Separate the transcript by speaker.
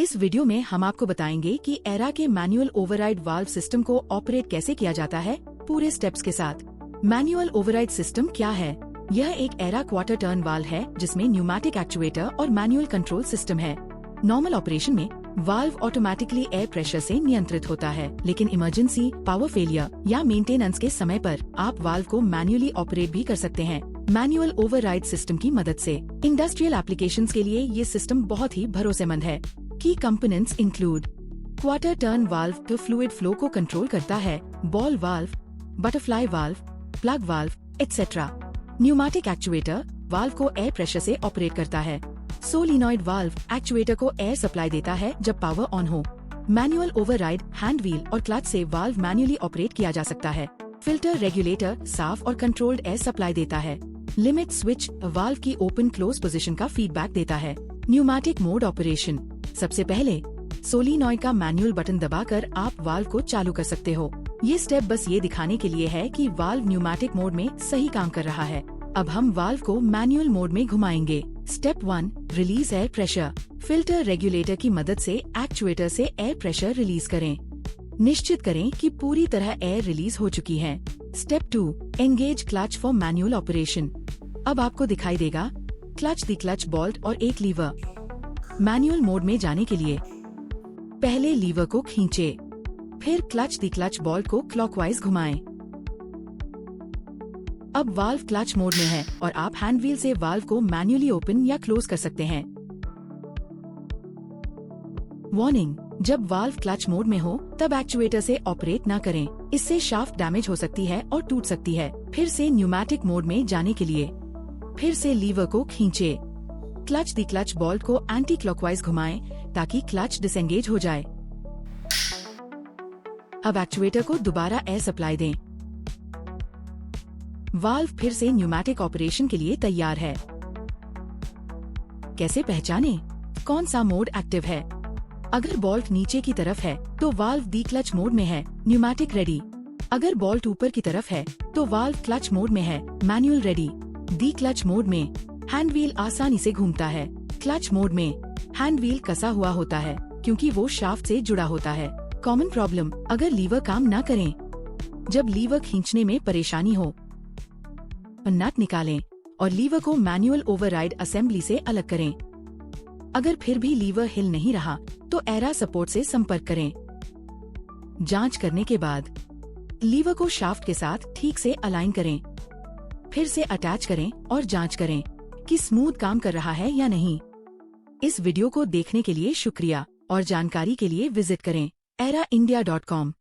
Speaker 1: इस वीडियो में हम आपको बताएंगे कि एरा के मैनुअल ओवरराइड वाल्व सिस्टम को ऑपरेट कैसे किया जाता है, पूरे स्टेप्स के साथ। मैनुअल ओवरराइड सिस्टम क्या है? यह एक एरा क्वार्टर टर्न वाल्व है जिसमें न्यूमैटिक एक्चुएटर और मैनुअल कंट्रोल सिस्टम है। नॉर्मल ऑपरेशन में वाल्व ऑटोमेटिकली एयर प्रेशर से नियंत्रित होता है, लेकिन इमरजेंसी, पावर फेलियर या मेंटेनेंस के समय पर आप वाल्व को मैन्युअली ऑपरेट भी कर सकते हैं मैनुअल ओवरराइड सिस्टम की मदद से। इंडस्ट्रियल एप्लीकेशंस के लिए ये सिस्टम बहुत ही भरोसेमंद है। की components include quarter turn valve जो फ्लूइड फ्लो को कंट्रोल करता है, ball valve, butterfly valve, plug valve etcetera. Pneumatic actuator valve को एयर प्रेशर से ऑपरेट करता है। सोलिनॉइड वाल्व एक्चुएटर को एयर सप्लाई देता है जब पावर ऑन हो। मैनुअल ओवरराइड हैंड व्हील और क्लच से वाल्व मैन्युअली ऑपरेट किया जा सकता है। फिल्टर रेगुलेटर साफ और कंट्रोल्ड एयर सप्लाई देता है। लिमिट स्विच वाल्व की ओपन क्लोज पोजीशन का फीडबैक देता है। न्यूमैटिक मोड ऑपरेशन, सबसे पहले सोलिनॉइड का मैनुअल बटन दबाकर आप वाल्व को चालू कर सकते हो। ये स्टेप बस ये दिखाने के लिए है कि वाल्व न्यूमैटिक मोड में सही काम कर रहा है। अब हम वाल्व को मैनुअल मोड में घुमाएंगे। Step 1, release air pressure. Filter regulator की मदद से एक्चुएटर से एयर प्रेशर रिलीज करें। निश्चित करें कि पूरी तरह एयर रिलीज हो चुकी है। Step 2, engage clutch for manual operation. अब आपको दिखाई देगा क्लच द क्लच बोल्ट और एक लीवर। मैनुअल मोड में जाने के लिए पहले लीवर को खींचे, फिर क्लच द क्लच बोल्ट को क्लॉकवाइज घुमाएं। अब वाल्व क्लच मोड में है और आप हैंड व्हील से वाल्व को मैन्युअली ओपन या क्लोज कर सकते हैं। वार्निंग, जब वाल्व क्लच मोड में हो तब एक्चुएटर से ऑपरेट न करें, इससे शाफ्ट डैमेज हो सकती है और टूट सकती है। फिर से न्यूमैटिक मोड में जाने के लिए फिर से लीवर को खींचे, क्लच द क्लच बोल्ट को एंटी क्लॉकवाइज घुमाएं ताकि क्लच डिसएंगेज हो जाए। अब एक्चुएटर को दोबारा एयर सप्लाई दें। वाल्व फिर से न्यूमैटिक ऑपरेशन के लिए तैयार है। कैसे पहचानें कौन सा मोड एक्टिव है? अगर बोल्ट नीचे की तरफ है तो वाल्व डी क्लच मोड में है, न्यूमैटिक रेडी। अगर बोल्ट ऊपर की तरफ है तो वाल्व क्लच मोड में है, manual ready. D clutch mode में हैंड व्हील आसानी से घूमता है। क्लच मोड में हैंड व्हील कसा हुआ होता है क्योंकि वो शाफ्ट से जुड़ा होता है। कॉमन प्रॉब्लम, अगर लीवर काम न करें, जब लीवर खींचने में परेशानी हो, नट निकालें और लीवर को मैनुअल ओवरराइड असेंबली से अलग करें। अगर फिर भी लीवर हिल नहीं रहा तो एरा सपोर्ट से संपर्क करें। जांच करने के बाद लीवर को शाफ्ट के साथ ठीक से अलाइन करें, फिर से अटैच करें और जांच करें कि स्मूथ काम कर रहा है या नहीं। इस वीडियो को देखने के लिए शुक्रिया और जानकारी के लिए विजिट करें eraindia.com।